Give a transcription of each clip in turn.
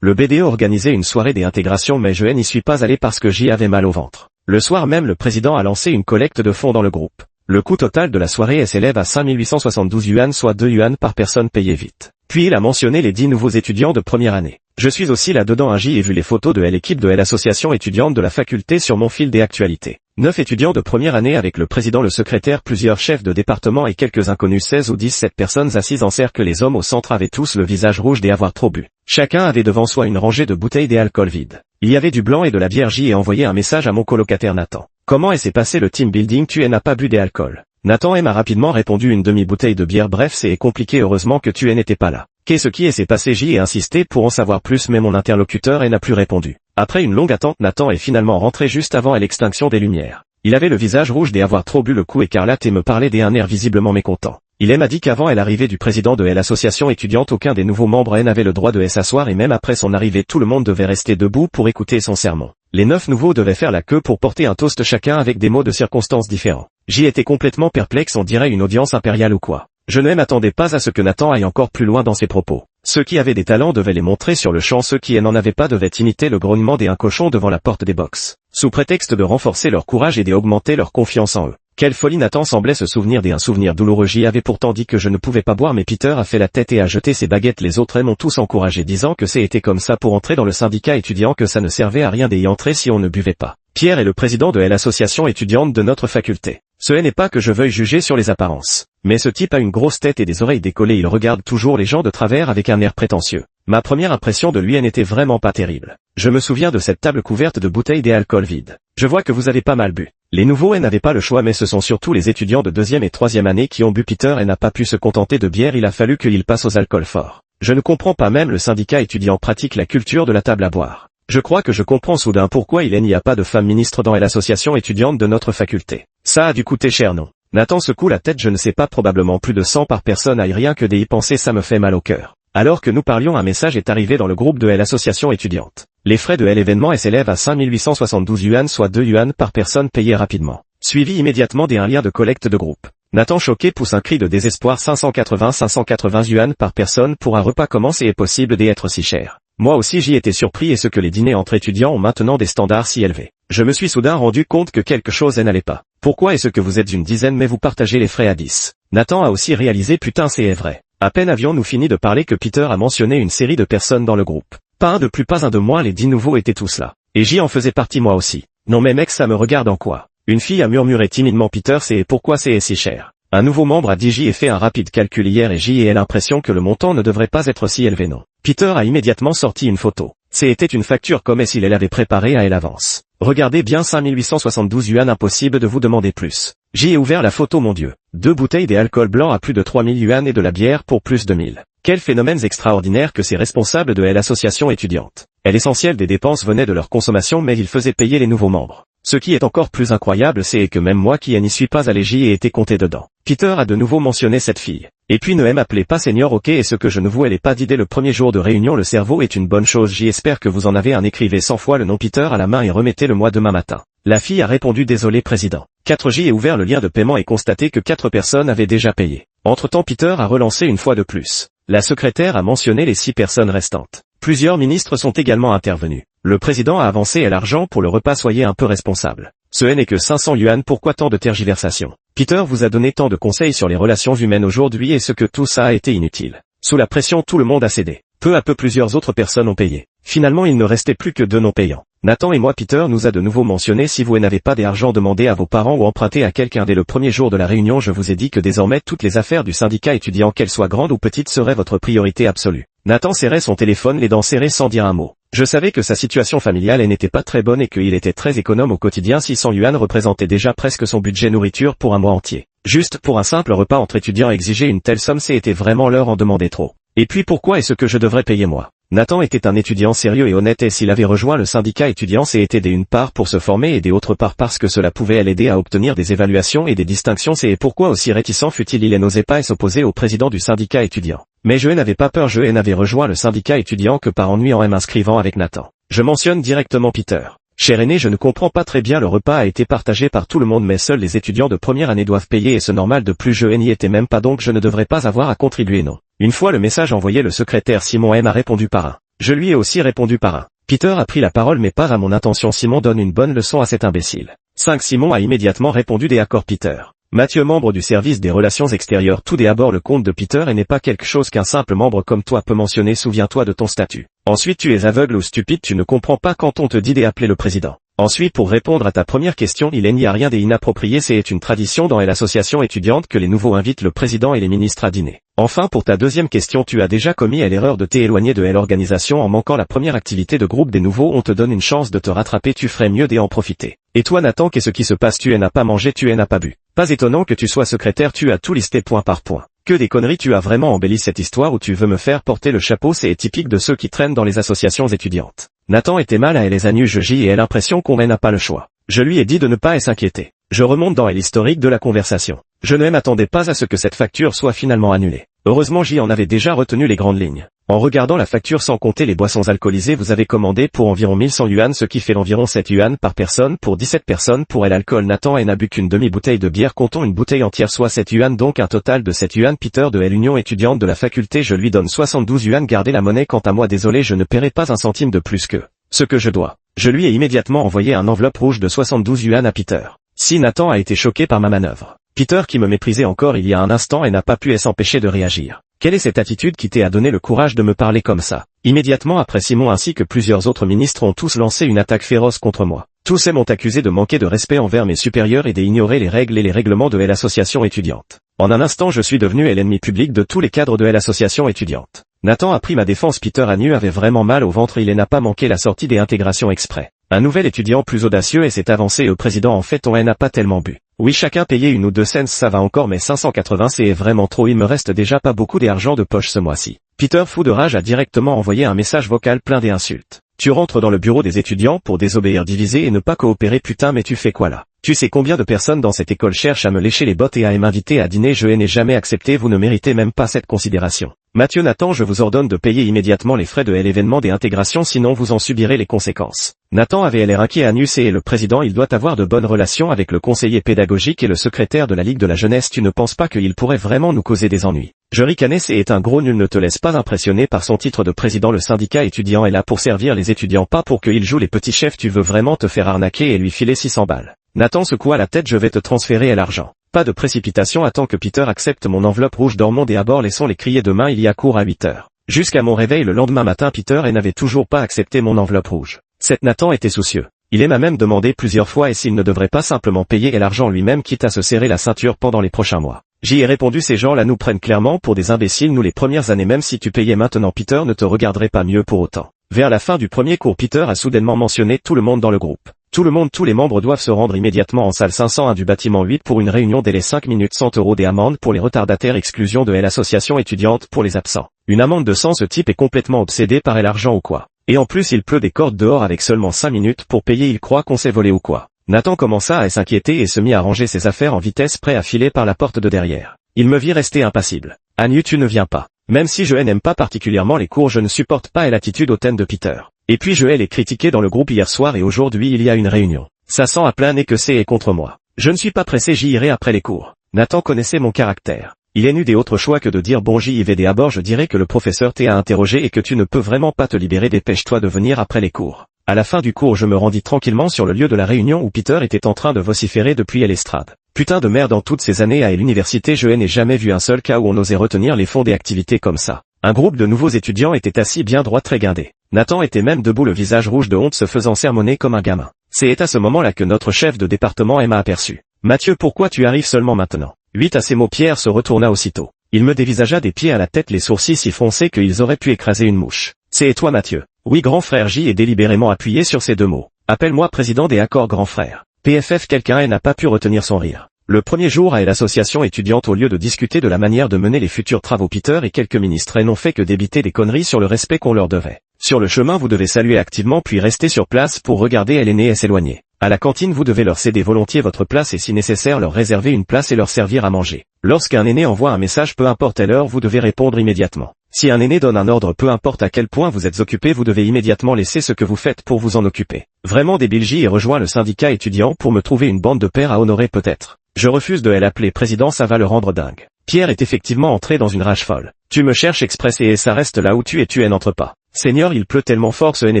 Le BDE organisait une soirée d'intégration mais je n'y suis pas allé parce que j'y avais mal au ventre. Le soir même le président a lancé une collecte de fonds dans le groupe. Le coût total de la soirée s'élève à 5872 yuan soit 2 yuan par personne payée vite. Puis il a mentionné les 10 nouveaux étudiants de première année. Je suis aussi là-dedans j'y ai vu les photos de l'équipe de l'association étudiante de la faculté sur mon fil des actualités. 9 étudiants de première année avec le président, le secrétaire, plusieurs chefs de département et quelques inconnus. 16 ou 17 personnes assises en cercle. Les hommes au centre avaient tous le visage rouge d'avoir trop bu. Chacun avait devant soi une rangée de bouteilles d'alcool vides. Il y avait du blanc et de la bière. J'y ai envoyé un message à mon colocataire Nathan. Comment s'est passé le team building? Tu n'as pas bu d'alcool? Nathan m'a rapidement répondu une demi-bouteille de bière. Bref, c'est compliqué, heureusement que tu n'étais pas là. Qu'est-ce qui s'est passé? J'y ai insisté pour en savoir plus mais mon interlocuteur n'a plus répondu. Après une longue attente, Nathan est finalement rentré juste avant l'extinction des lumières. Il avait le visage rouge d'avoir trop bu, le cou écarlate et me parlait d'un air visiblement mécontent. Il m'a dit qu'avant l'arrivée du président de l'association étudiante, aucun des nouveaux membres n'avait le droit de s'asseoir et même après son arrivée tout le monde devait rester debout pour écouter son sermon. Les 9 nouveaux devaient faire la queue pour porter un toast chacun avec des mots de circonstances différents. J'y étais complètement perplexe, on dirait une audience impériale ou quoi. Je ne m'attendais pas à ce que Nathan aille encore plus loin dans ses propos. Ceux qui avaient des talents devaient les montrer sur le champ, ceux qui n'en avaient pas devaient imiter le grognement d'un cochon devant la porte des box, sous prétexte de renforcer leur courage et d'augmenter leur confiance en eux. Quelle folie! Nathan semblait se souvenir d'un souvenir douloureux. J'y avais pourtant dit que je ne pouvais pas boire mais Peter a fait la tête et a jeté ses baguettes. Les autres m'ont tous encouragé disant que c'était comme ça pour entrer dans le syndicat étudiant, que ça ne servait à rien d'y entrer si on ne buvait pas. Pierre est le président de l'association étudiante de notre faculté. Ce n'est pas que je veuille juger sur les apparences, mais ce type a une grosse tête et des oreilles décollées, il regarde toujours les gens de travers avec un air prétentieux. Ma première impression de lui n'était vraiment pas terrible. Je me souviens de cette table couverte de bouteilles d'alcool vides. Je vois que vous avez pas mal bu. Les nouveaux n'avaient pas le choix mais ce sont surtout les étudiants de deuxième et troisième année qui ont bu. Peter n'a pas pu se contenter de bière, il a fallu qu'il passe aux alcools forts. Je ne comprends pas, même le syndicat étudiant pratique la culture de la table à boire. Je crois que je comprends soudain pourquoi il n'y a pas de femme ministre dans l'association étudiante de notre faculté. Ça a dû coûter cher, non? Nathan secoue la tête, je ne sais pas, probablement plus de 100 par personne, aïe, rien que d'y penser ça me fait mal au cœur. Alors que nous parlions, un message est arrivé dans le groupe de l'association étudiante. Les frais de l'événement s'élèvent à 5872 yuan soit 2 yuan par personne payée rapidement. Suivi immédiatement d'un lien de collecte de groupe. Nathan choqué pousse un cri de désespoir. 580 yuan par personne pour un repas, comment c'est possible d'être si cher? Moi aussi j'y étais surpris, et ce que les dîners entre étudiants ont maintenant des standards si élevés. Je me suis soudain rendu compte que quelque chose n'allait pas. Pourquoi est-ce que vous êtes une dizaine mais vous partagez les frais à 10? Nathan a aussi réalisé, putain c'est vrai. À peine avions-nous fini de parler que Peter a mentionné une série de personnes dans le groupe. Pas un de plus, pas un de moins, les 10 nouveaux étaient tous là. Et j'y en faisais partie moi aussi. Non mais mec, ça me regarde en quoi? Une fille a murmuré timidement. Peter, c'est pourquoi c'est si cher? Un nouveau membre a dit, j'y ai fait un rapide calcul hier et j'y ai l'impression que le montant ne devrait pas être si élevé, non. Peter a immédiatement sorti une photo. C'était une facture comme s'il l'avait préparée à l'avance. Regardez bien, 5872 yuan, impossible de vous demander plus. J'y ai ouvert la photo, mon Dieu. 2 bouteilles d'alcool blanc à plus de 3000 yuan et de la bière pour plus de 1000. Quels phénomènes extraordinaires que ces responsables de l'association étudiante. L'essentiel des dépenses venait de leur consommation mais ils faisaient payer les nouveaux membres. Ce qui est encore plus incroyable, c'est que même moi qui n'y suis pas allé, j'y ai été compté dedans. Peter a de nouveau mentionné cette fille. Et puis ne m'appelez pas senior, ok, et ce que je ne vous ai pas dit dès le premier jour de réunion, le cerveau est une bonne chose, j'espère que vous en avez un, écrivez 100 fois le nom Peter à la main et remettez-le-moi demain matin. La fille a répondu, désolé président. 4J a ouvert le lien de paiement et constaté que 4 personnes avaient déjà payé. Entre-temps, Peter a relancé une fois de plus. La secrétaire a mentionné les 6 personnes restantes. Plusieurs ministres sont également intervenus. Le président a avancé à l'argent pour le repas, soyez un peu responsable. Ce n'est que 500 yuan, pourquoi tant de tergiversations? Peter vous a donné tant de conseils sur les relations humaines aujourd'hui et ce que tout ça a été inutile. Sous la pression, tout le monde a cédé. Peu à peu, plusieurs autres personnes ont payé. Finalement, il ne restait plus que 2 non-payants. Nathan et moi, Peter nous a de nouveau mentionné, si vous n'avez pas d'argent, demandez à vos parents ou empruntez à quelqu'un. Dès le premier jour de la réunion, je vous ai dit que désormais toutes les affaires du syndicat étudiant, qu'elles soient grandes ou petites, seraient votre priorité absolue. Nathan serrait son téléphone, les dents serrées, sans dire un mot. Je savais que sa situation familiale n'était pas très bonne et qu'il était très économe au quotidien. 600 yuan représentait déjà presque son budget nourriture pour un mois entier. Juste pour un simple repas entre étudiants, exiger une telle somme, c'était vraiment leur en demander trop. Et puis pourquoi est-ce que je devrais payer moi? Nathan était un étudiant sérieux et honnête, et s'il avait rejoint le syndicat étudiant, c'était d'une part pour se former et d'autre part parce que cela pouvait l'aider à obtenir des évaluations et des distinctions. C'est pourquoi aussi réticent fut-il, il n'osait pas s'opposer au président du syndicat étudiant. Mais je n'avais pas peur, je n'avais rejoint le syndicat étudiant que par ennui en m'inscrivant avec Nathan. Je mentionne directement Peter. Cher aîné, je ne comprends pas très bien, le repas a été partagé par tout le monde mais seuls les étudiants de première année doivent payer et c'est normal, de plus je n'y étais même pas donc je ne devrais pas avoir à contribuer, non. Une fois le message envoyé, le secrétaire Simon a répondu par un Je lui ai aussi répondu par un. Peter a pris la parole mais pas à mon intention. Simon donne une bonne leçon à cet imbécile. 5. Simon a immédiatement répondu des accords Peter. Mathieu, membre du service des relations extérieures, tout d'abord le compte de Peter et n'est pas quelque chose qu'un simple membre comme toi peut mentionner. Souviens-toi de ton statut. Ensuite, tu es aveugle ou stupide, tu ne comprends pas quand on te dit d'appeler le président. Ensuite, pour répondre à ta première question, il n'y a rien d'inapproprié, c'est une tradition dans l'association étudiante que les nouveaux invitent le président et les ministres à dîner. Enfin, pour ta deuxième question, tu as déjà commis l'erreur de t'éloigner de l'organisation en manquant la première activité de groupe des nouveaux. On te donne une chance de te rattraper, tu ferais mieux d'en profiter. Et toi Nathan, qu'est-ce qui se passe? Tu n'as pas mangé, tu n'as pas bu. Pas étonnant que tu sois secrétaire, tu as tout listé point par point. Que des conneries, tu as vraiment embelli cette histoire où tu veux me faire porter le chapeau, c'est typique de ceux qui traînent dans les associations étudiantes. Nathan était mal à les anus, j'ai l'impression qu'on n'a pas le choix. Je lui ai dit de ne pas s'inquiéter. Je remonte dans l'historique de la conversation. Je ne m'attendais pas à ce que cette facture soit finalement annulée. Heureusement j'y en avais déjà retenu les grandes lignes. En regardant la facture sans compter les boissons alcoolisées, vous avez commandé pour environ 1100 yuan, ce qui fait environ 7 yuan par personne pour 17 personnes pour l'alcool. Nathan n'a bu qu'une demi-bouteille de bière, comptons une bouteille entière, soit 7 yuan, donc un total de 7 yuan. Peter de l'union étudiante de la faculté, je lui donne 72 yuan, gardez la monnaie. Quant à moi, désolé, je ne paierai pas un centime de plus que ce que je dois. Je lui ai immédiatement envoyé un enveloppe rouge de 72 yuan à Peter. Si Nathan a été choqué par ma manœuvre. Peter qui me méprisait encore il y a un instant et n'a pas pu s'empêcher de réagir. Quelle est cette attitude qui t'a donné le courage de me parler comme ça? Immédiatement après, Simon ainsi que plusieurs autres ministres ont tous lancé une attaque féroce contre moi. Tous m'ont accusé de manquer de respect envers mes supérieurs et d'ignorer les règles et les règlements de l'association étudiante. En un instant, je suis devenu l'ennemi public de tous les cadres de l'association étudiante. Nathan a pris ma défense. Peter avait vraiment mal au ventre, il n'a pas manqué la sortie des intégrations exprès. Un nouvel étudiant plus audacieux et s'est avancé au président. En fait, on n'a pas tellement bu. Oui, chacun payait 1 ou 2 cents, ça va encore, mais 580 c'est vraiment trop, il me reste déjà pas beaucoup d'argent de poche ce mois-ci. Peter, fou de rage, a directement envoyé un message vocal plein d'insultes. Tu rentres dans le bureau des étudiants pour désobéir, diviser et ne pas coopérer, putain, mais tu fais quoi là? Tu sais combien de personnes dans cette école cherchent à me lécher les bottes et à m'inviter à dîner? Je n'ai jamais accepté, vous ne méritez même pas cette considération. Mathieu, Nathan, je vous ordonne de payer immédiatement les frais de l'événement des intégrations, sinon vous en subirez les conséquences. Nathan avait l'air inquiet. Anus et le président, il doit avoir de bonnes relations avec le conseiller pédagogique et le secrétaire de la Ligue de la Jeunesse. Tu ne penses pas qu'il pourrait vraiment nous causer des ennuis? Je ricanais, c'est est un gros nul, ne te laisse pas impressionner par son titre de président. Le syndicat étudiant est là pour servir les étudiants, pas pour qu'il joue les petits chefs. Tu veux vraiment te faire arnaquer et lui filer 600 balles. Nathan secoua la tête, je vais te transférer l'argent. Pas de précipitation, attends que Peter accepte mon enveloppe rouge. Dormons et à bord, laissons les crier demain, il y a cours à 8 heures. Jusqu'à mon réveil le lendemain matin, Peter n'avait toujours pas accepté mon enveloppe rouge. Cet Nathan était soucieux. Il m'a même demandé plusieurs fois et s'il ne devrait pas simplement payer l'argent lui-même, quitte à se serrer la ceinture pendant les prochains mois. J'y ai répondu, ces gens-là nous prennent clairement pour des imbéciles, nous les premières années, même si tu payais maintenant, Peter ne te regarderait pas mieux pour autant. Vers la fin du premier cours, Peter a soudainement mentionné tout le monde dans le groupe. Tout le monde, tous les membres doivent se rendre immédiatement en salle 501 du bâtiment 8 pour une réunion délai 5 minutes, 100 € des amendes pour les retardataires, exclusion de l'association étudiante pour les absents. Une amende de 100, ce type est complètement obsédé par l'argent ou quoi. Et en plus il pleut des cordes dehors avec seulement 5 minutes pour payer, il croit qu'on s'est volé ou quoi. Nathan commença à s'inquiéter et se mit à ranger ses affaires en vitesse, prêt à filer par la porte de derrière. Il me vit rester impassible. Anu, tu ne viens pas. Même si je n'aime pas particulièrement les cours, je ne supporte pas l'attitude hautaine de Peter. Et puis je l'ai critiqué dans le groupe hier soir et aujourd'hui il y a une réunion. Ça sent à plein nez que c'est contre moi. Je ne suis pas pressé, j'y irai après les cours. Nathan connaissait mon caractère. Il n'eut d'autre choix que de dire bon, j'y vais d'abord, je dirais que le professeur t'a interrogé et que tu ne peux vraiment pas te libérer, dépêche-toi de venir après les cours. À la fin du cours, je me rendis tranquillement sur le lieu de la réunion où Peter était en train de vociférer depuis l'estrade. Putain de merde, en toutes ces années à l'université je n'ai jamais vu un seul cas où on osait retenir les fonds des activités comme ça. Un groupe de nouveaux étudiants était assis bien droit, très guindé. Nathan était même debout, le visage rouge de honte, se faisant sermonner comme un gamin. C'est à ce moment-là que notre chef de département m'a aperçu. Mathieu, pourquoi tu arrives seulement maintenant? 8 à ces mots, Pierre se retourna aussitôt. Il me dévisagea des pieds à la tête, les sourcils si froncés qu'ils auraient pu écraser une mouche. C'est toi Mathieu? Oui, grand frère. J est délibérément appuyé sur ces deux mots. Appelle-moi président des accords, grand frère. PFF, quelqu'un n'a pas pu retenir son rire. Le premier jour à l'association étudiante, au lieu de discuter de la manière de mener les futurs travaux, Peter et quelques ministres n'ont fait que débiter des conneries sur le respect qu'on leur devait. Sur le chemin, vous devez saluer activement puis rester sur place pour regarder l'aîné et s'éloigner. À la cantine, vous devez leur céder volontiers votre place et si nécessaire leur réserver une place et leur servir à manger. Lorsqu'un aîné envoie un message, peu importe l'heure, vous devez répondre immédiatement. Si un aîné donne un ordre, peu importe à quel point vous êtes occupé, vous devez immédiatement laisser ce que vous faites pour vous en occuper. Vraiment débile. J et rejoint le syndicat étudiant pour me trouver une bande de pères à honorer peut-être. Je refuse de l'appeler président, ça va le rendre dingue. Pierre est effectivement entré dans une rage folle. Tu me cherches express et ça reste là où tu es, tu n'entres pas. Seigneur, il pleut tellement fort, ce n'est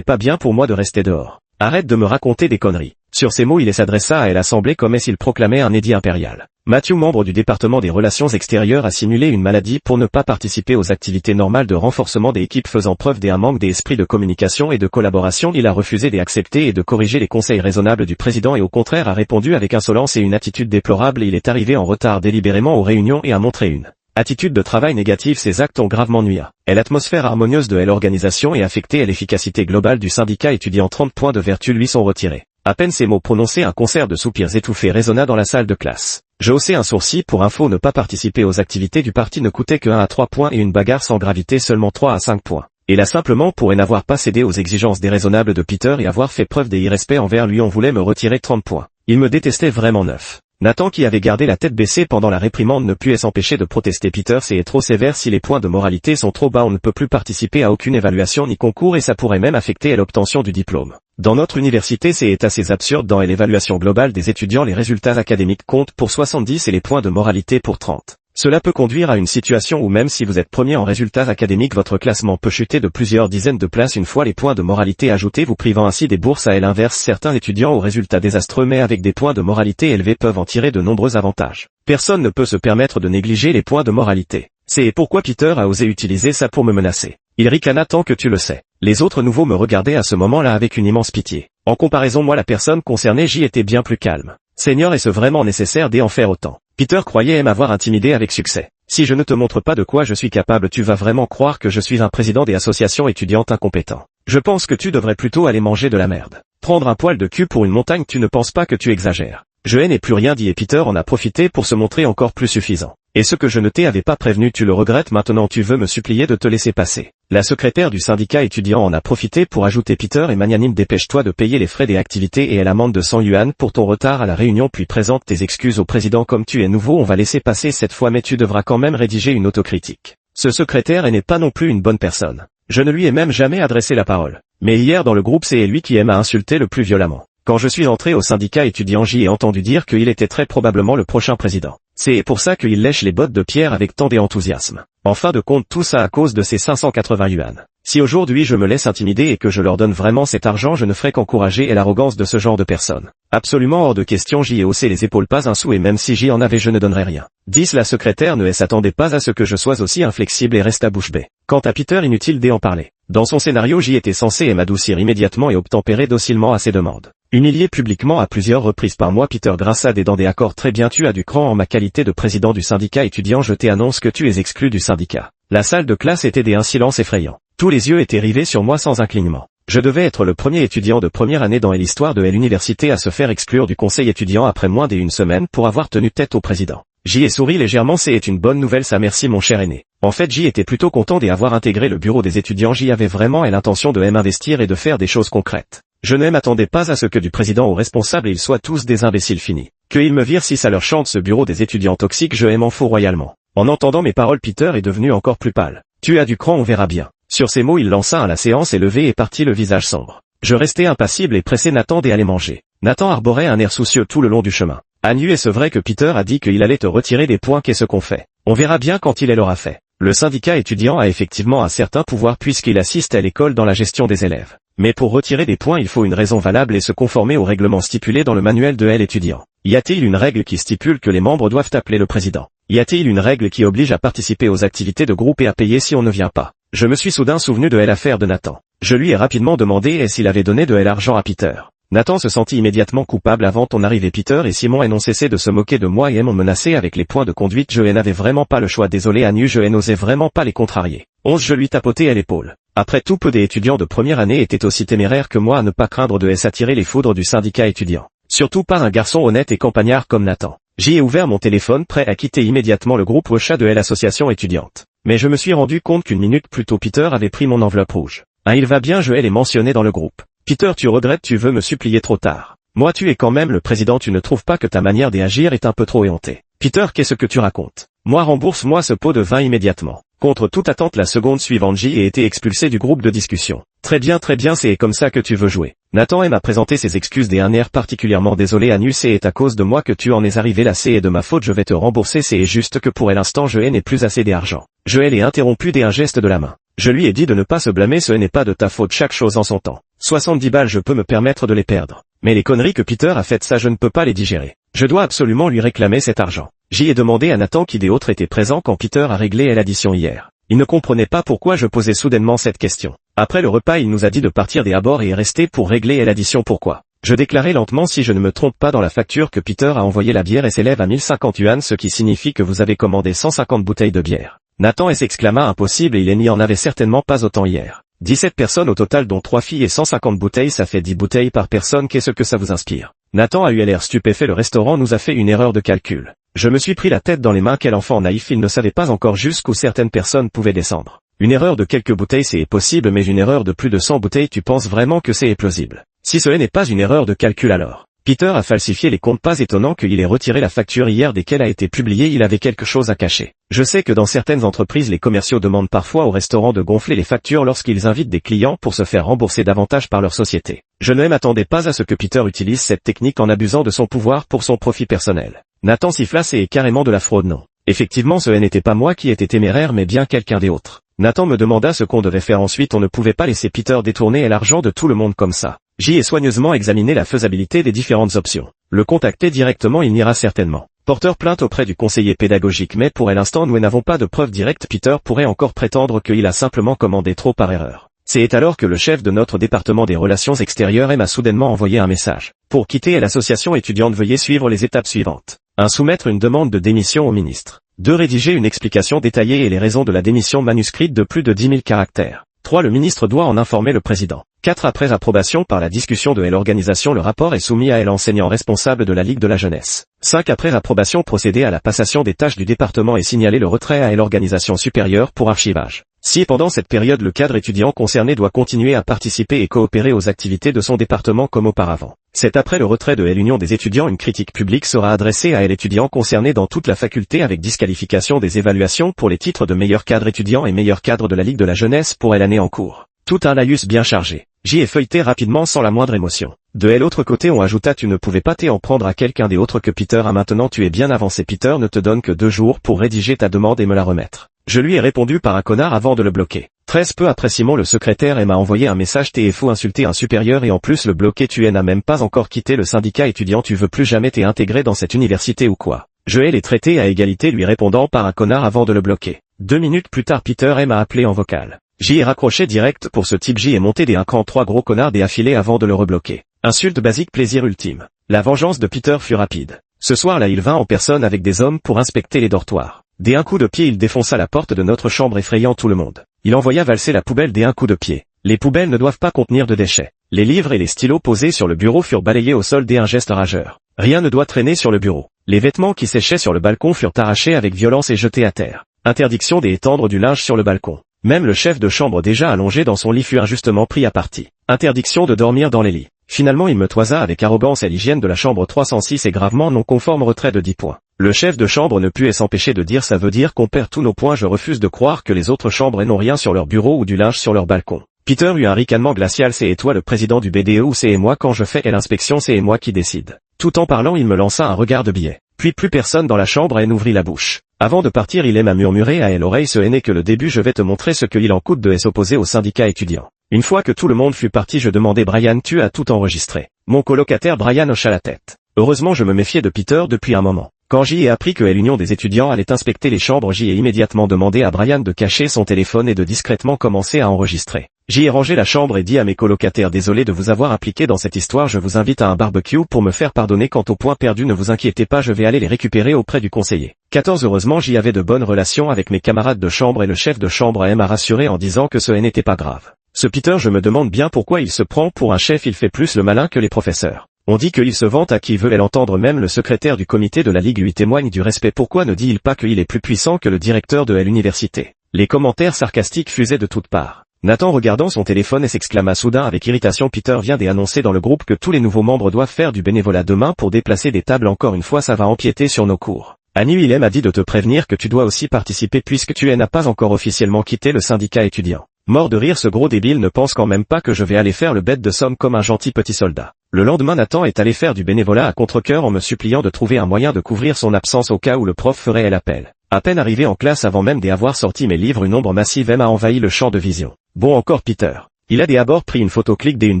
pas bien pour moi de rester dehors. Arrête de me raconter des conneries. Sur ces mots, il s'adressa à l'assemblée comme s'il proclamait un édit impérial. Matthew, membre du département des relations extérieures, a simulé une maladie pour ne pas participer aux activités normales de renforcement des équipes, faisant preuve d'un manque d'esprit de communication et de collaboration. Il a refusé d'accepter et de corriger les conseils raisonnables du président et au contraire a répondu avec insolence et une attitude déplorable. Il est arrivé en retard délibérément aux réunions et a montré une attitude de travail négative. Ces actes ont gravement nui à l'atmosphère harmonieuse de l'organisation et affecté à l'efficacité globale du syndicat étudiant. 30 points de vertu lui sont retirés. À peine ces mots prononcés, un concert de soupirs étouffés résonna dans la salle de classe. Je haussai un sourcil. Pour info, ne pas participer aux activités du parti ne coûtait que 1 à 3 points et une bagarre sans gravité seulement 3 à 5 points. Et là simplement pour n'avoir pas cédé aux exigences déraisonnables de Peter et avoir fait preuve d'irrespect envers lui, on voulait me retirer 30 points. Il me détestait vraiment. 9. Nathan, qui avait gardé la tête baissée pendant la réprimande, ne put s'empêcher de protester. Peter, c'est trop sévère, si les points de moralité sont trop bas, on ne peut plus participer à aucune évaluation ni concours et ça pourrait même affecter l'obtention du diplôme. Dans notre université, c'est assez absurde. Dans l'évaluation globale des étudiants, les résultats académiques comptent pour 70 et les points de moralité pour 30. Cela peut conduire à une situation où même si vous êtes premier en résultats académiques, votre classement peut chuter de plusieurs dizaines de places une fois les points de moralité ajoutés, vous privant ainsi des bourses. À l'inverse, certains étudiants aux résultats désastreux mais avec des points de moralité élevés peuvent en tirer de nombreux avantages. Personne ne peut se permettre de négliger les points de moralité. C'est pourquoi Peter a osé utiliser ça pour me menacer. Il ricana tant que tu le sais. Les autres nouveaux me regardaient à ce moment-là avec une immense pitié. En comparaison, moi, la personne concernée, j'y étais bien plus calme. Seigneur, est-ce vraiment nécessaire d'en faire autant? Peter croyait m'avoir intimidé avec succès. Si je ne te montre pas de quoi je suis capable, tu vas vraiment croire que je suis un président des associations étudiantes incompétent. Je pense que tu devrais plutôt aller manger de la merde. Prendre un poil de cul pour une montagne, tu ne penses pas que tu exagères? Je n'ai plus rien dit et Peter en a profité pour se montrer encore plus suffisant. Et ce que je ne t'avais pas prévenu, tu le regrettes maintenant, tu veux me supplier de te laisser passer. La secrétaire du syndicat étudiant en a profité pour ajouter: Peter est magnanime, dépêche-toi de payer les frais des activités et l'amende de 100 yuan pour ton retard à la réunion, puis présente tes excuses au président. Comme tu es nouveau, on va laisser passer cette fois, mais tu devras quand même rédiger une autocritique. Ce secrétaire n'est pas non plus une bonne personne. Je ne lui ai même jamais adressé la parole. Mais hier dans le groupe, c'est lui qui m'a insulté le plus violemment. Quand je suis entré au syndicat étudiant, j'y ai entendu dire qu'il était très probablement le prochain président. C'est pour ça qu'il lèche les bottes de pierre avec tant d'enthousiasme. En fin de compte, tout ça à cause de ces 580 yuan. Si aujourd'hui je me laisse intimider et que je leur donne vraiment cet argent, je ne ferai qu'encourager l'arrogance de ce genre de personnes. Absolument hors de question. J'y ai haussé les épaules, pas un sou, et même si j'y en avais, je ne donnerais rien. 10. La secrétaire ne s'attendait pas à ce que je sois aussi inflexible et resta bouche bée. Quant à Peter, inutile d'en parler. Dans son scénario, j'y étais censé m'adoucir immédiatement et obtempérer docilement à ses demandes. Humilié publiquement à plusieurs reprises par moi, Peter grinça des dents. Des accords, très bien, tu as du cran. En ma qualité de président du syndicat étudiant, je t'annonce que tu es exclu du syndicat. La salle de classe était un silence effrayant. Tous les yeux étaient rivés sur moi sans un clignement. Je devais être le premier étudiant de première année dans l'histoire de l'université à se faire exclure du conseil étudiant après moins d'une semaine pour avoir tenu tête au président. J'y ai souri légèrement. C'est une bonne nouvelle ça, merci mon cher aîné. En fait, j'y étais plutôt content d'avoir intégré le bureau des étudiants. J'y avais vraiment l'intention de m'investir et de faire des choses concrètes. Je ne m'attendais pas à ce que du président aux responsables ils soient tous des imbéciles finis. Qu'ils me virent si ça leur chante ce bureau des étudiants toxiques, je m'en fous royalement. En entendant mes paroles, Peter est devenu encore plus pâle. Tu as du cran, on verra bien. Sur ces mots, il lança à la séance et levé et partit le visage sombre. Je restais impassible et pressé Nathan d'aller manger. Nathan arborait un air soucieux tout le long du chemin. Anu, est-ce vrai que Peter a dit qu'il allait te retirer des points? Qu'est-ce qu'on fait? On verra bien quand il l'aura fait. Le syndicat étudiant a effectivement un certain pouvoir puisqu'il assiste à l'école dans la gestion des élèves. Mais pour retirer des points, il faut une raison valable et se conformer au règlement stipulé dans le manuel de l'étudiant. Y a-t-il une règle qui stipule que les membres doivent appeler le président? Y a-t-il une règle qui oblige à participer aux activités de groupe et à payer si on ne vient pas? Je me suis soudain souvenu de l'affaire de Nathan. Je lui ai rapidement demandé s'il avait donné de l'argent à Peter. Nathan se sentit immédiatement coupable. Avant ton arrivée, Peter et Simon n'ont cessé de se moquer de moi et m'ont menacé avec les points de conduite. Je n'avais vraiment pas le choix. Désolé Anu, je n'osais vraiment pas les contrarier. 11. Je lui tapotai à l'épaule. Après tout, peu d'étudiants de première année étaient aussi téméraires que moi à ne pas craindre de s'attirer les foudres du syndicat étudiant. Surtout pas un garçon honnête et campagnard comme Nathan. J'y ai ouvert mon téléphone, prêt à quitter immédiatement le groupe Rocha de l'association étudiante. Mais je me suis rendu compte qu'une minute plus tôt Peter avait pris mon enveloppe rouge. Il va bien, je l'ai mentionné dans le groupe. Peter, tu regrettes, tu veux me supplier trop tard. Moi, tu es quand même le président, tu ne trouves pas que ta manière d'agir est un peu trop éhontée? Peter, qu'est-ce que tu racontes? Moi, rembourse-moi ce pot de vin immédiatement. Contre toute attente, la seconde suivante, j'y ai été expulsé du groupe de discussion. Très bien, c'est comme ça que tu veux jouer. Nathan m'a présenté ses excuses d'un air particulièrement désolé. Anu, c'est à cause de moi que tu en es arrivé là, c'est de ma faute, je vais te rembourser, c'est juste que pour l'instant je n'ai plus assez d'argent. Je l'ai interrompu d'un geste de la main. Je lui ai dit de ne pas se blâmer, ce n'est pas de ta faute, chaque chose en son temps. 70 balles, je peux me permettre de les perdre. Mais les conneries que Peter a faites, ça je ne peux pas les digérer. Je dois absolument lui réclamer cet argent. J'y ai demandé à Nathan qui des autres était présent quand Peter a réglé l'addition hier. Il ne comprenait pas pourquoi je posais soudainement cette question. Après le repas, il nous a dit de partir des abords et rester pour régler l'addition. Pourquoi? Je déclarai lentement, si je ne me trompe pas dans la facture que Peter a envoyé, la bière s'élève à 1050 yuan, ce qui signifie que vous avez commandé 150 bouteilles de bière. Nathan s'exclama, impossible, et il n'y en avait certainement pas autant hier. 17 personnes au total dont 3 filles et 150 bouteilles, ça fait 10 bouteilles par personne, qu'est-ce que ça vous inspire? Nathan a eu l'air stupéfait, le restaurant nous a fait une erreur de calcul. Je me suis pris la tête dans les mains, quel enfant naïf, il ne savait pas encore jusqu'où certaines personnes pouvaient descendre. Une erreur de quelques bouteilles c'est possible, mais une erreur de plus de 100 bouteilles, tu penses vraiment que c'est plausible? Si ce n'est pas une erreur de calcul alors. Peter a falsifié les comptes, pas étonnant qu'il ait retiré la facture hier dès qu'elle a été publiée, il avait quelque chose à cacher. Je sais que dans certaines entreprises les commerciaux demandent parfois aux restaurants de gonfler les factures lorsqu'ils invitent des clients pour se faire rembourser davantage par leur société. Je ne m'attendais pas à ce que Peter utilise cette technique en abusant de son pouvoir pour son profit personnel. Nathan siffla, c'est carrément de la fraude, non? Effectivement, ce n'était pas moi qui étais téméraire mais bien quelqu'un d'autre. Nathan me demanda ce qu'on devait faire ensuite, on ne pouvait pas laisser Peter détourner l'argent de tout le monde comme ça. J'y ai soigneusement examiné la faisabilité des différentes options. Le contacter directement, il n'ira certainement. Porteur plainte auprès du conseiller pédagogique, mais pour l'instant nous n'avons pas de preuves directes. Peter pourrait encore prétendre qu'il a simplement commandé trop par erreur. C'est alors que le chef de notre département des relations extérieures m'a soudainement envoyé un message. Pour quitter l'association étudiante, veuillez suivre les étapes suivantes. 1. Soumettre une demande de démission au ministre. 2. Rédiger une explication détaillée et les raisons de la démission manuscrite de plus de 10 000 caractères. 3. Le ministre doit en informer le président. 4. Après approbation par la discussion de l'organisation, le rapport est soumis à l'enseignant responsable de la Ligue de la jeunesse. 5. Après approbation, procéder à la passation des tâches du département et signaler le retrait à l'organisation supérieure pour archivage. 6. Pendant cette période, le cadre étudiant concerné doit continuer à participer et coopérer aux activités de son département comme auparavant. 7. Après le retrait de l'Union des étudiants, une critique publique sera adressée à l'étudiant concerné dans toute la faculté avec disqualification des évaluations pour les titres de meilleur cadre étudiant et meilleur cadre de la Ligue de la jeunesse pour l'année en cours. Tout un laïus bien chargé. J'y ai feuilleté rapidement sans la moindre émotion. De l'autre côté on ajouta, tu ne pouvais pas t'en prendre à quelqu'un d'autre que Peter, maintenant tu es bien avancé, Peter ne te donne que 2 jours pour rédiger ta demande et me la remettre. Je lui ai répondu par un connard avant de le bloquer. 13. Peu après, Simon le secrétaire m'a envoyé un message, t'es fou, insulter un supérieur et en plus le bloquer, tu n'as même pas encore quitté le syndicat étudiant, tu veux plus jamais t'es intégré dans cette université ou quoi? Je les traiter à égalité, lui répondant par un connard avant de le bloquer. 2 minutes plus tard, Peter m'a appelé en vocal. J'y ai raccroché direct, pour ce type j'y ai monté des 3 gros connards affilés avant de le rebloquer. Insulte basique, plaisir ultime. La vengeance de Peter fut rapide. Ce soir-là il vint en personne avec des hommes pour inspecter les dortoirs. Dès un coup de pied il défonça la porte de notre chambre effrayant tout le monde. Il envoya valser la poubelle dès un coup de pied. Les poubelles ne doivent pas contenir de déchets. Les livres et les stylos posés sur le bureau furent balayés au sol dès un geste rageur. Rien ne doit traîner sur le bureau. Les vêtements qui séchaient sur le balcon furent arrachés avec violence et jetés à terre. Interdiction d'étendre du linge sur le balcon. Même le chef de chambre déjà allongé dans son lit fut injustement pris à partie. Interdiction de dormir dans les lits. Finalement il me toisa avec arrogance à l'hygiène de la chambre 306 et gravement non conforme, retrait de 10 points. Le chef de chambre ne put s'empêcher de dire, ça veut dire qu'on perd tous nos points, je refuse de croire que les autres chambres n'ont rien sur leur bureau ou du linge sur leur balcon. Peter eut un ricanement glacial, c'est toi le président du BDE ou c'est moi, quand je fais l'inspection c'est moi qui décide. Tout en parlant il me lança un regard de biais. Puis plus personne dans la chambre et n'ouvrit la bouche. Avant de partir il m'a murmuré à l'oreille, ce n'est que le début, je vais te montrer ce qu'il en coûte de s'opposer au syndicat étudiant. Une fois que tout le monde fut parti je demandai, Brian, tu as tout enregistré? Mon colocataire Brian hocha la tête. Heureusement je me méfiais de Peter depuis un moment. Quand j'y ai appris que l'Union des étudiants allait inspecter les chambres, j'y ai immédiatement demandé à Brian de cacher son téléphone et de discrètement commencer à enregistrer. J'y ai rangé la chambre et dit à mes colocataires, désolé de vous avoir impliqué dans cette histoire, je vous invite à un barbecue pour me faire pardonner, quant aux points perdus ne vous inquiétez pas, je vais aller les récupérer auprès du conseiller. 14. Heureusement j'y avais de bonnes relations avec mes camarades de chambre et le chef de chambre m'a rassuré en disant que ce n'était pas grave. Ce Peter, je me demande bien pourquoi il se prend pour un chef, il fait plus le malin que les professeurs. On dit qu'il se vante à qui veut l'entendre, même le secrétaire du comité de la Ligue lui témoigne du respect, pourquoi ne dit-il pas qu'il est plus puissant que le directeur de l'université? Les commentaires sarcastiques fusaient de toutes parts. Nathan regardant son téléphone et s'exclama soudain avec irritation, Peter vient d'annoncer dans le groupe que tous les nouveaux membres doivent faire du bénévolat demain pour déplacer des tables, encore une fois ça va empiéter sur nos cours. Annie il m'a dit de te prévenir que tu dois aussi participer puisque tu n'as pas encore officiellement quitté le syndicat étudiant. Mort de rire, ce gros débile ne pense quand même pas que je vais aller faire le bête de somme comme un gentil petit soldat. Le lendemain Nathan est allé faire du bénévolat à contre-cœur en me suppliant de trouver un moyen de couvrir son absence au cas où le prof ferait l'appel. À peine arrivé en classe avant même d'avoir sorti mes livres, une ombre massive a envahi le champ de vision. Bon encore Peter. Il a d'abord pris une photo clic et une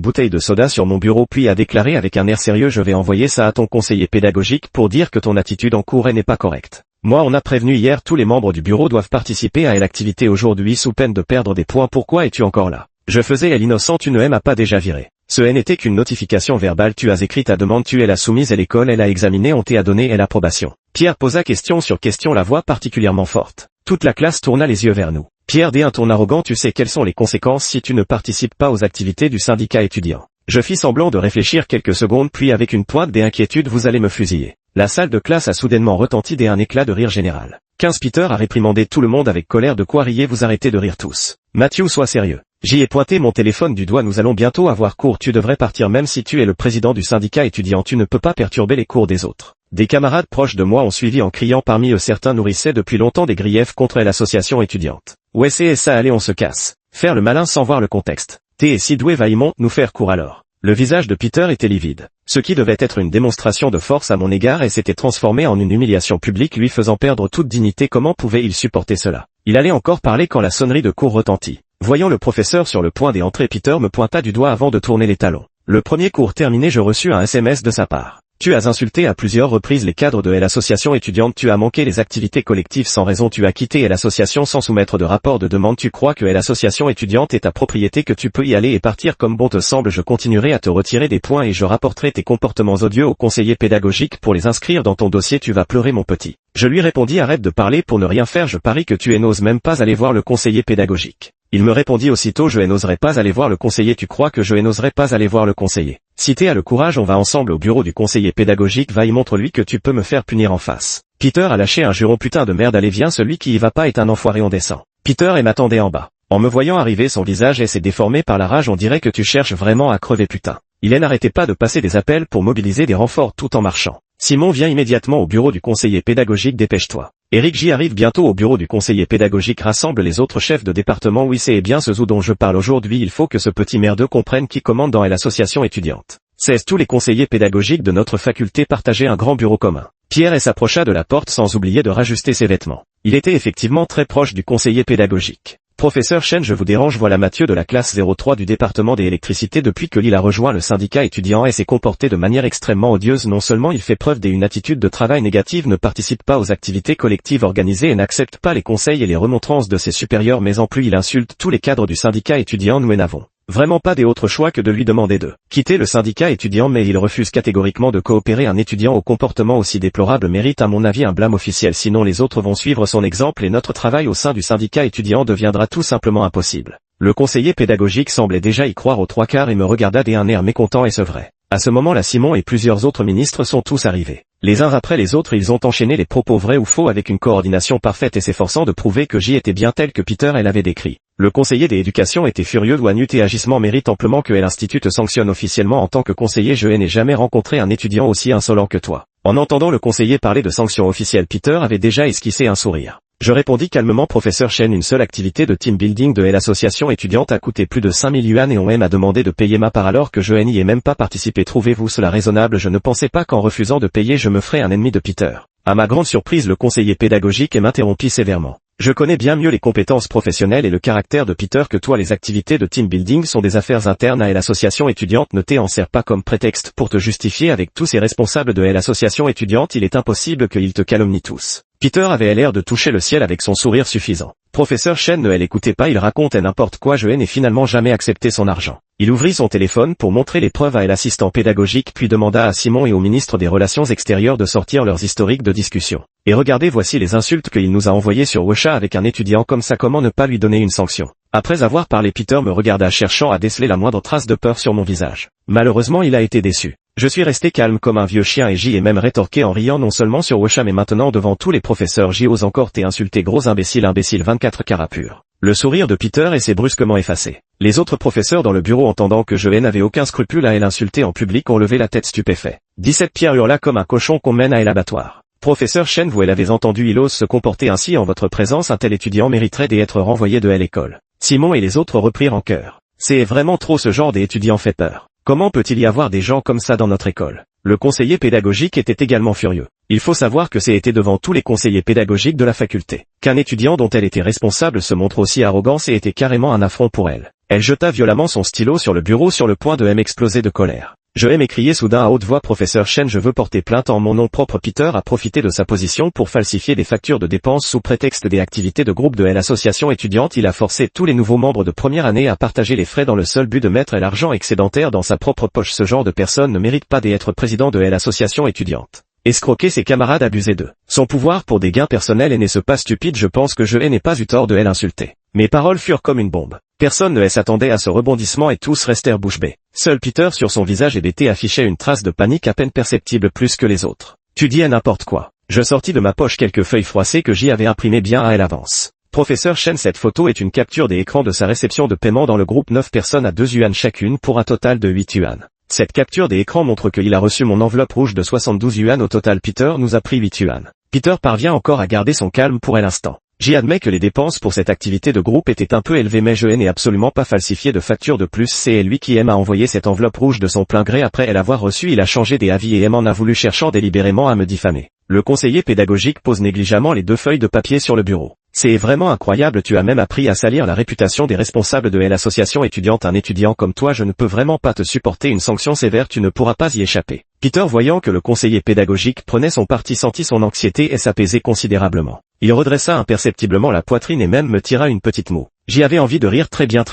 bouteille de soda sur mon bureau puis a déclaré avec un air sérieux: je vais envoyer ça à ton conseiller pédagogique pour dire que ton attitude en cours n'est pas correcte. Moi on a prévenu hier, tous les membres du bureau doivent participer à l'activité aujourd'hui sous peine de perdre des points. Pourquoi es-tu encore là? Je faisais elle innocent, tu ne m'as pas déjà viré. Ce n'était qu'une notification verbale, tu as écrit ta demande, tu l'as soumise à l'école, elle a examiné, on t'a donné l'approbation. Pierre posa question sur question, la voix particulièrement forte. Toute la classe tourna les yeux vers nous. Pierre dit: un ton arrogant, tu sais quelles sont les conséquences si tu ne participes pas aux activités du syndicat étudiant. Je fis semblant de réfléchir quelques secondes puis avec une pointe d'inquiétude: vous allez me fusiller. La salle de classe a soudainement retenti d'un éclat de rire général. 15 Peter a réprimandé tout le monde avec colère: de quoi riez-vous, arrêtez de rire tous. Matthew, sois sérieux. J'y ai pointé mon téléphone du doigt, nous allons bientôt avoir cours, tu devrais partir même si tu es le président du syndicat étudiant, tu ne peux pas perturber les cours des autres. Des camarades proches de moi ont suivi en criant, parmi eux certains nourrissaient depuis longtemps des griefs contre l'association étudiante. Ouais c'est ça, allez on se casse. Faire le malin sans voir le contexte. T'es si doué, vaillement nous faire cours alors. Le visage de Peter était livide. Ce qui devait être une démonstration de force à mon égard et s'était transformé en une humiliation publique lui faisant perdre toute dignité. Comment pouvait-il supporter cela? Il allait encore parler quand la sonnerie de cours retentit. Voyant le professeur sur le point d'entrer, Peter me pointa du doigt avant de tourner les talons. Le premier cours terminé, je reçus un SMS de sa part. Tu as insulté à plusieurs reprises les cadres de l'association étudiante, tu as manqué les activités collectives sans raison, tu as quitté l'association sans soumettre de rapport de demande, tu crois que l'association étudiante est ta propriété, que tu peux y aller et partir comme bon te semble, je continuerai à te retirer des points et je rapporterai tes comportements odieux au conseiller pédagogique pour les inscrire dans ton dossier, tu vas pleurer mon petit. Je lui répondis: arrête de parler pour ne rien faire, je parie que tu n'oses même pas aller voir le conseiller pédagogique. Il me répondit aussitôt: je n'oserais pas aller voir le conseiller, tu crois que je n'oserais pas aller voir le conseiller? Si t'es à le courage, on va ensemble au bureau du conseiller pédagogique, va y montre-lui que tu peux me faire punir en face. Peter a lâché un juron: putain de merde, allez viens, celui qui y va pas est un enfoiré, on descend. Peter m'attendait en bas. En me voyant arriver, son visage s'est déformé par la rage, on dirait que tu cherches vraiment à crever putain. Il n'arrêtait pas de passer des appels pour mobiliser des renforts tout en marchant. Simon, viens immédiatement au bureau du conseiller pédagogique, dépêche-toi. Eric, j'y arrive bientôt au bureau du conseiller pédagogique, rassemble les autres chefs de département. Oui c'est bien ce zoo dont je parle aujourd'hui, il faut que ce petit merdeux comprenne qui commande dans l'association étudiante. 16 Tous les conseillers pédagogiques de notre faculté partageaient un grand bureau commun. Pierre s'approcha de la porte sans oublier de rajuster ses vêtements. Il était effectivement très proche du conseiller pédagogique. Professeur Chen, je vous dérange, voilà Mathieu de la classe 03 du département des électricités. Depuis que il a rejoint le syndicat étudiant et s'est comporté de manière extrêmement odieuse, non seulement il fait preuve d'une attitude de travail négative, ne participe pas aux activités collectives organisées et n'accepte pas les conseils et les remontrances de ses supérieurs, mais en plus il insulte tous les cadres du syndicat étudiant. Nous n'avons vraiment pas d'autre choix que de lui demander de quitter le syndicat étudiant, mais il refuse catégoriquement de coopérer. Un étudiant au comportement aussi déplorable mérite à mon avis un blâme officiel, sinon les autres vont suivre son exemple et notre travail au sein du syndicat étudiant deviendra tout simplement impossible. Le conseiller pédagogique semblait déjà y croire aux trois quarts et me regarda d'un air mécontent et sevré. À ce moment-là, Simon et plusieurs autres ministres sont tous arrivés. Les uns après les autres, ils ont enchaîné les propos vrais ou faux avec une coordination parfaite et s'efforçant de prouver que j'y étais bien tel que Peter l'avait décrit. Le conseiller d'éducation était furieux, douanut et agissement mérite amplement que l'institut te sanctionne officiellement en tant que conseiller. Je n'ai jamais rencontré un étudiant aussi insolent que toi. En entendant le conseiller parler de sanctions officielles, Peter avait déjà esquissé un sourire. Je répondis calmement: professeur Chen, une seule activité de team building de l'association étudiante a coûté plus de 5000 yuan et on m'a demandé de payer ma part alors que je n'y ai même pas participé. Trouvez-vous cela raisonnable? Je ne pensais pas qu'en refusant de payer je me ferais un ennemi de Peter. À ma grande surprise, le conseiller pédagogique m'interrompit sévèrement. Je connais bien mieux les compétences professionnelles et le caractère de Peter que toi. Les activités de team building sont des affaires internes à l'association étudiante. Ne t'en sers pas comme prétexte pour te justifier avec tous ces responsables de l'association étudiante. Il est impossible qu'ils te calomnient tous. Peter avait l'air de toucher le ciel avec son sourire suffisant. Professeur Chen ne l'écoutait pas, il racontait n'importe quoi. Je n'ai finalement jamais accepté son argent. Il ouvrit son téléphone pour montrer les preuves à l'assistant pédagogique puis demanda à Simon et au ministre des Relations extérieures de sortir leurs historiques de discussion. Et regardez, voici les insultes qu'il nous a envoyées sur WeChat avec un étudiant comme ça, comment ne pas lui donner une sanction? Après avoir parlé, Peter me regarda cherchant à déceler la moindre trace de peur sur mon visage. Malheureusement, il a été déçu. Je suis resté calme comme un vieux chien et j'y ai même rétorqué en riant, non seulement sur WeChat mais maintenant devant tous les professeurs. J'y ose encore t'es insulté, gros imbécile, imbécile 24 carapure. Le sourire de Peter s'est brusquement effacé. Les autres professeurs dans le bureau, entendant que je n'avais aucun scrupule à l'insulter en public, ont levé la tête stupéfait. 17 Pierre hurla comme un cochon qu'on mène à l'abattoir. Professeur Chen, vous l'avez entendu, il ose se comporter ainsi en votre présence, un tel étudiant mériterait d'être renvoyé de l'école. Simon et les autres reprirent en chœur. C'est vraiment trop, ce genre d'étudiant fait peur. Comment peut-il y avoir des gens comme ça dans notre école? Le conseiller pédagogique était également furieux. Il faut savoir que c'est été devant tous les conseillers pédagogiques de la faculté. Qu'un étudiant dont elle était responsable se montre aussi arrogant, et était carrément un affront pour elle. Elle jeta violemment son stylo sur le bureau sur le point de m'exploser de colère. Je m'écriai soudain à haute voix: Professeur Chen, je veux porter plainte en mon nom propre. Peter a profité de sa position pour falsifier des factures de dépenses sous prétexte des activités de groupe de l'association étudiante. Il a forcé tous les nouveaux membres de première année à partager les frais dans le seul but de mettre l'argent excédentaire dans sa propre poche. Ce genre de personne ne mérite pas d'être président de l'association étudiante. Escroquer ses camarades, abuser de son pouvoir pour des gains personnels et n'est-ce pas stupide? Je pense que je n'ai pas eu tort de l'insulter. Mes paroles furent comme une bombe. Personne ne s'attendait à ce rebondissement et tous restèrent bouche bée. Seul Peter sur son visage hébété affichait une trace de panique à peine perceptible plus que les autres. Tu dis à n'importe quoi. Je sortis de ma poche quelques feuilles froissées que j'y avais imprimées bien à l'avance. Professeur Chen, cette photo est une capture des écrans de sa réception de paiement dans le groupe 9 personnes à 2 yuan chacune pour un total de 8 yuan. Cette capture des écrans montre qu'il a reçu mon enveloppe rouge de 72 yuan au total. Peter nous a pris 8 yuan. Peter parvient encore à garder son calme pour l'instant. J'y admets que les dépenses pour cette activité de groupe étaient un peu élevées, mais je n'ai absolument pas falsifié de facture de plus. C'est lui qui m'a envoyé cette enveloppe rouge de son plein gré après l'avoir reçue. Il a changé des avis et m'en a voulu, cherchant délibérément à me diffamer. Le conseiller pédagogique pose négligemment les 2 feuilles de papier sur le bureau. C'est vraiment incroyable, tu as même appris à salir la réputation des responsables de l'association étudiante. Un étudiant comme toi, je ne peux vraiment pas te supporter une sanction sévère, tu ne pourras pas y échapper. Peter, voyant que le conseiller pédagogique prenait son parti, sentit son anxiété et s'apaiser considérablement. Il redressa imperceptiblement la poitrine et même me tira une petite moue. J'y avais envie de rire. Très bien.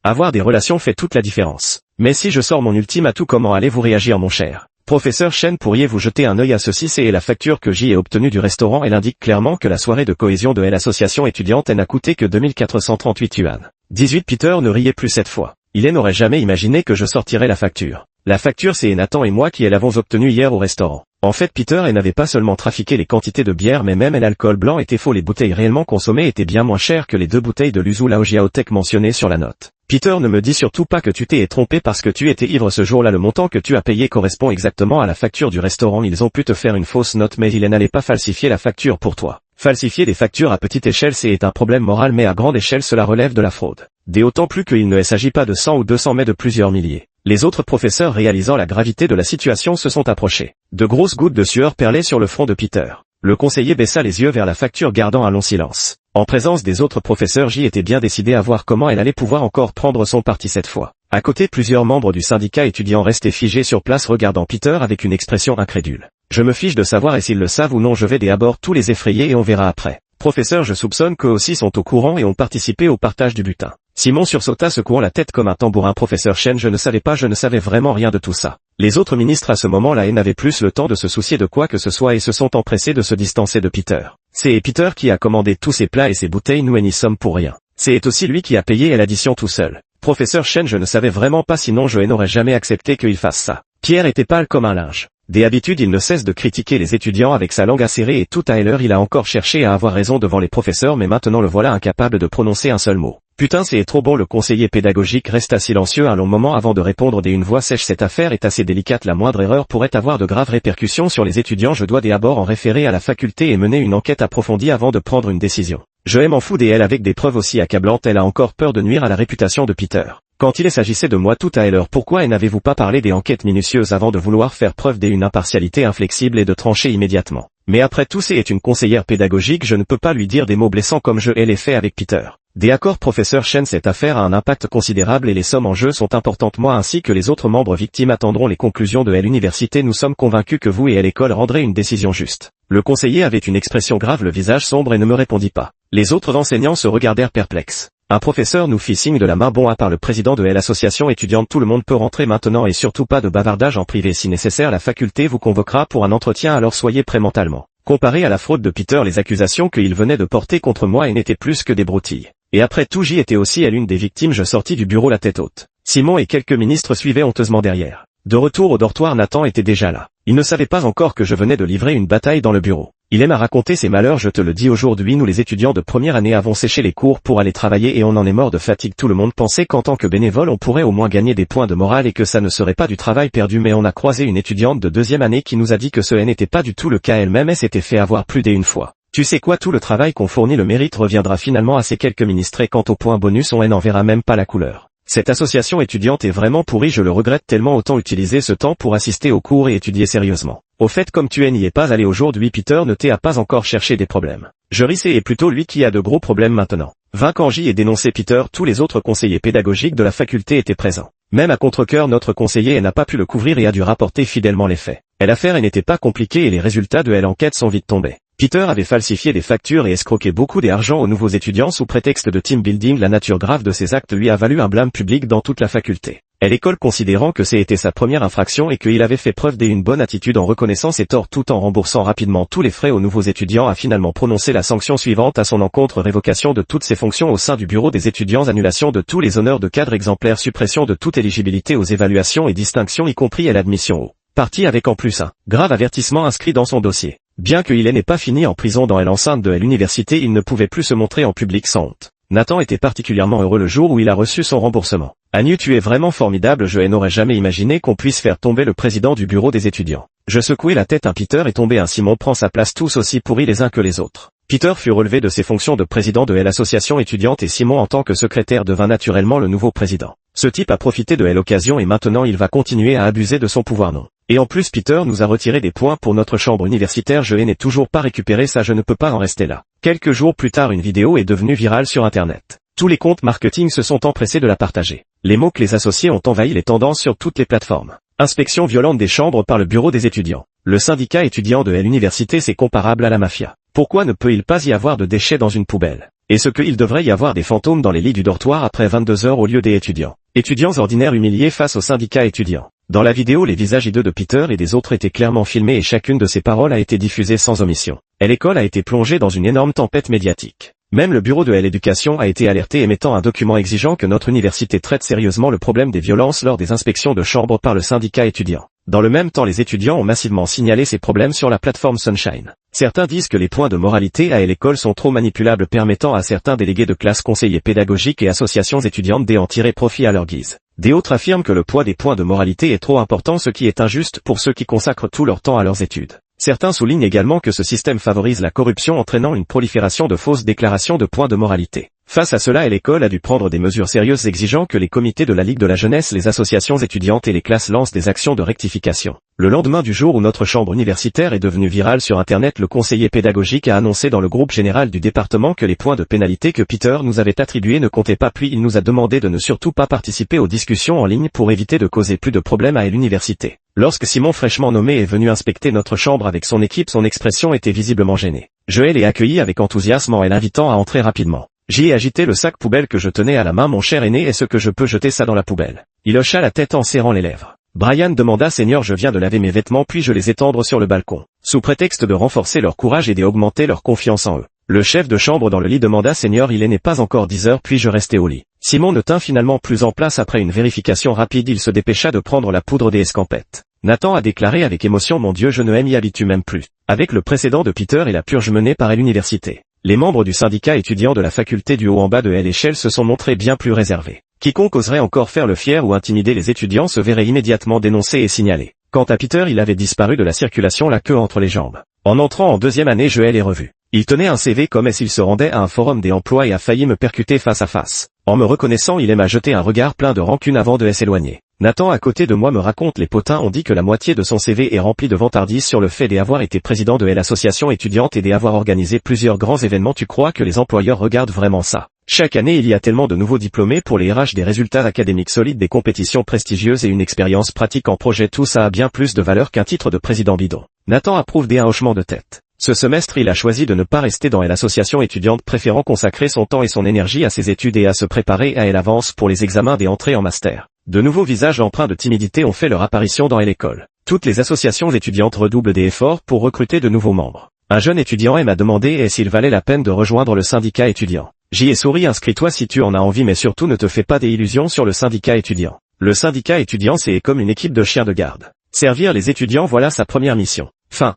Avoir des relations fait toute la différence. Mais si je sors mon ultime atout, comment allez-vous réagir, mon cher professeur Chen? Pourriez-vous jeter un œil à ceci? C'est la facture que j'y ai obtenue du restaurant. Elle indique clairement que la soirée de cohésion de l'association étudiante n'a coûté que 2438 yuan. 18. Peter ne riait plus cette fois. Il n'aurait jamais imaginé que je sortirais la facture. La facture, c'est Nathan et moi qui l'avons obtenue hier au restaurant. En fait, Peter n'avait pas seulement trafiqué les quantités de bière, mais même l'alcool blanc était faux. Les bouteilles réellement consommées étaient bien moins chères que les 2 bouteilles de l'Uzu Laojiaotech mentionnées sur la note. Peter, ne me dis surtout pas que tu t'es trompé parce que tu étais ivre ce jour-là. Le montant que tu as payé correspond exactement à la facture du restaurant. Ils ont pu te faire une fausse note, mais ils n'allaient pas falsifier la facture pour toi. Falsifier des factures à petite échelle, c'est un problème moral, mais à grande échelle cela relève de la fraude. D'autant plus qu'il ne s'agit pas de 100 ou 200 mais de plusieurs milliers. Les autres professeurs, réalisant la gravité de la situation, se sont approchés. De grosses gouttes de sueur perlaient sur le front de Peter. Le conseiller baissa les yeux vers la facture, gardant un long silence. En présence des autres professeurs, j'y étais bien décidé à voir comment elle allait pouvoir encore prendre son parti cette fois. À côté, plusieurs membres du syndicat étudiant restaient figés sur place, regardant Peter avec une expression incrédule. Je me fiche de savoir et s'ils le savent ou non, je vais d'abord tous les effrayer et on verra après. Professeur, je soupçonne qu'eux aussi sont au courant et ont participé au partage du butin. Simon sursauta, secouant la tête comme un tambourin. Professeur Chen, je ne savais vraiment rien de tout ça. Les autres ministres à ce moment-là n'avaient plus le temps de se soucier de quoi que ce soit et se sont empressés de se distancer de Peter. C'est Peter qui a commandé tous ces plats et ces bouteilles, nous n'y sommes pour rien. C'est aussi lui qui a payé l'addition tout seul. Professeur Chen, je ne savais vraiment pas, sinon je n'aurais jamais accepté qu'il fasse ça. Pierre était pâle comme un linge. D'habitude, il ne cesse de critiquer les étudiants avec sa langue acérée et tout à l'heure il a encore cherché à avoir raison devant les professeurs, mais maintenant le voilà incapable de prononcer un seul mot. Putain, c'est trop bon. Le conseiller pédagogique resta silencieux un long moment avant de répondre d'une voix sèche. Cette affaire est assez délicate, la moindre erreur pourrait avoir de graves répercussions sur les étudiants. Je dois d'abord en référer à la faculté et mener une enquête approfondie avant de prendre une décision. Je m'en fous d'elle avec des preuves aussi accablantes. Elle a encore peur de nuire à la réputation de Peter. Quand il s'agissait de moi tout à l'heure, pourquoi n'avez-vous pas parlé des enquêtes minutieuses avant de vouloir faire preuve d'une impartialité inflexible et de trancher immédiatement? Mais après tout, c'est une conseillère pédagogique, je ne peux pas lui dire des mots blessants comme je l'ai fait avec Peter. D'accord, professeur Chen, cette affaire a un impact considérable et les sommes en jeu sont importantes. Moi ainsi que les autres membres victimes attendront les conclusions de l'université. Nous sommes convaincus que vous et l'école rendrez une décision juste. Le conseiller avait une expression grave, le visage sombre, et ne me répondit pas. Les autres enseignants se regardèrent perplexes. Un professeur nous fit signe de la main. Bon, à part le président de l'association étudiante, tout le monde peut rentrer maintenant et surtout pas de bavardage en privé. Si nécessaire, la faculté vous convoquera pour un entretien, alors soyez prêts mentalement. Comparé à la fraude de Peter, les accusations qu'il venait de porter contre moi n'étaient plus que des broutilles. Et après tout, j'y étais aussi à l'une des victimes. Je sortis du bureau la tête haute. Simon et quelques ministres suivaient honteusement derrière. De retour au dortoir, Nathan était déjà là. Il ne savait pas encore que je venais de livrer une bataille dans le bureau. Il aime à raconter ses malheurs, je te le dis. Aujourd'hui, nous les étudiants de première année avons séché les cours pour aller travailler et on en est mort de fatigue. Tout le monde pensait qu'en tant que bénévole on pourrait au moins gagner des points de morale et que ça ne serait pas du travail perdu, mais on a croisé une étudiante de deuxième année qui nous a dit que ce n'était pas du tout le cas. Elle-même s'était fait avoir plus d'une fois. Tu sais quoi, tout le travail qu'on fournit, le mérite reviendra finalement à ces quelques ministres, et quant au point bonus, on n'en verra même pas la couleur. Cette association étudiante est vraiment pourrie, je le regrette tellement. Autant utiliser ce temps pour assister aux cours et étudier sérieusement. Au fait, comme tu n'y es pas allé aujourd'hui, Peter ne t'a pas encore cherché des problèmes. Je risque et plutôt lui qui a de gros problèmes maintenant. Vainquant J et dénoncé Peter, tous les autres conseillers pédagogiques de la faculté étaient présents. Même à contre-cœur, notre conseiller n'a pas pu le couvrir et a dû rapporter fidèlement les faits. L'affaire n'était pas compliquée et les résultats de l'enquête sont vite tombés. Peter avait falsifié des factures et escroqué beaucoup d'argent aux nouveaux étudiants sous prétexte de team building. La nature grave de ces actes lui a valu un blâme public dans toute la faculté. L'école, considérant que c'était sa première infraction et qu'il avait fait preuve d'une bonne attitude en reconnaissant ses torts tout en remboursant rapidement tous les frais aux nouveaux étudiants, a finalement prononcé la sanction suivante à son encontre: révocation de toutes ses fonctions au sein du bureau des étudiants, annulation de tous les honneurs de cadre exemplaire, suppression de toute éligibilité aux évaluations et distinctions y compris à l'admission au parti, avec en plus un grave avertissement inscrit dans son dossier. Bien qu'il n'ait pas fini en prison dans l'enceinte de l'université, il ne pouvait plus se montrer en public sans honte. Nathan était particulièrement heureux le jour où il a reçu son remboursement. Agnew, tu es vraiment formidable, je n'aurais jamais imaginé qu'on puisse faire tomber le président du bureau des étudiants. Je secouai la tête. Un Peter est tombé, un Simon prend sa place, tous aussi pourris les uns que les autres. Peter fut relevé de ses fonctions de président de l'association étudiante et Simon en tant que secrétaire devint naturellement le nouveau président. Ce type a profité de l'occasion et maintenant il va continuer à abuser de son pouvoir, non. Et en plus Peter nous a retiré des points pour notre chambre universitaire, je n'ai toujours pas récupéré ça, je ne peux pas en rester là. Quelques jours plus tard, une vidéo est devenue virale sur internet. Tous les comptes marketing se sont empressés de la partager. Les mots que les associés ont envahi les tendances sur toutes les plateformes. Inspection violente des chambres par le bureau des étudiants. Le syndicat étudiant de l'université, c'est comparable à la mafia. Pourquoi ne peut-il pas y avoir de déchets dans une poubelle? Est-ce qu'il devrait y avoir des fantômes dans les lits du dortoir après 22 heures au lieu des étudiants? Étudiants ordinaires humiliés face au syndicat étudiant. Dans la vidéo, les visages hideux de Peter et des autres étaient clairement filmés et chacune de ses paroles a été diffusée sans omission. L'école a été plongée dans une énorme tempête médiatique. Même le bureau de l'éducation a été alerté, émettant un document exigeant que notre université traite sérieusement le problème des violences lors des inspections de chambres par le syndicat étudiant. Dans le même temps, les étudiants ont massivement signalé ces problèmes sur la plateforme Sunshine. Certains disent que les points de moralité à l'école sont trop manipulables, permettant à certains délégués de classe, conseillers pédagogiques et associations étudiantes d'en tirer profit à leur guise. Des autres affirment que le poids des points de moralité est trop important, ce qui est injuste pour ceux qui consacrent tout leur temps à leurs études. Certains soulignent également que ce système favorise la corruption, entraînant une prolifération de fausses déclarations de points de moralité. Face à cela, l'école a dû prendre des mesures sérieuses, exigeant que les comités de la Ligue de la Jeunesse, les associations étudiantes et les classes lancent des actions de rectification. Le lendemain du jour où notre chambre universitaire est devenue virale sur Internet, le conseiller pédagogique a annoncé dans le groupe général du département que les points de pénalité que Peter nous avait attribués ne comptaient pas, puis il nous a demandé de ne surtout pas participer aux discussions en ligne pour éviter de causer plus de problèmes à l'université. Lorsque Simon, fraîchement nommé, est venu inspecter notre chambre avec son équipe, son expression était visiblement gênée. Je l'ai accueilli avec enthousiasme en l'invitant à entrer rapidement. J'y ai agité le sac poubelle que je tenais à la main. Mon cher aîné, est-ce que je peux jeter ça dans la poubelle? Il hocha la tête en serrant les lèvres. Brian demanda: Seigneur, je viens de laver mes vêtements puis je les étendre sur le balcon. Sous prétexte de renforcer leur courage et d'augmenter leur confiance en eux. Le chef de chambre dans le lit demanda: Seigneur, il n'est pas encore 10 heures, puis je restai au lit. Simon ne tint finalement plus en place. Après une vérification rapide, il se dépêcha de prendre la poudre des escampettes. Nathan a déclaré avec émotion: Mon Dieu, je ne m'y habitue même plus. Avec le précédent de Peter et la purge menée par l'université, les membres du syndicat étudiant de la faculté du haut en bas de l'échelle se sont montrés bien plus réservés. Quiconque oserait encore faire le fier ou intimider les étudiants se verrait immédiatement dénoncé et signalé. Quant à Peter, il avait disparu de la circulation, la queue entre les jambes. En entrant en deuxième année, je l'ai revu. Il tenait un CV comme s'il se rendait à un forum des emplois et a failli me percuter face à face. En me reconnaissant, il m'a jeté un regard plein de rancune avant de s'éloigner. Nathan à côté de moi me raconte: les potins ont dit que la moitié de son CV est remplie de vantardises sur le fait d'avoir été président de l'association étudiante et d'avoir organisé plusieurs grands événements. Tu crois que les employeurs regardent vraiment ça? Chaque année, il y a tellement de nouveaux diplômés pour les RH, des résultats académiques solides, des compétitions prestigieuses et une expérience pratique en projet. Tout ça a bien plus de valeur qu'un titre de président bidon. Nathan approuve d'un hochement de tête. Ce semestre, il a choisi de ne pas rester dans l'association étudiante, préférant consacrer son temps et son énergie à ses études et à se préparer à l'avance pour les examens des entrées en master. De nouveaux visages empreints de timidité ont fait leur apparition dans l'école. Toutes les associations étudiantes redoublent des efforts pour recruter de nouveaux membres. Un jeune étudiant m'a demandé s'il valait la peine de rejoindre le syndicat étudiant. J'y ai souri: inscris-toi si tu en as envie, mais surtout ne te fais pas des illusions sur le syndicat étudiant. Le syndicat étudiant, c'est comme une équipe de chiens de garde. Servir les étudiants, voilà sa première mission. Fin.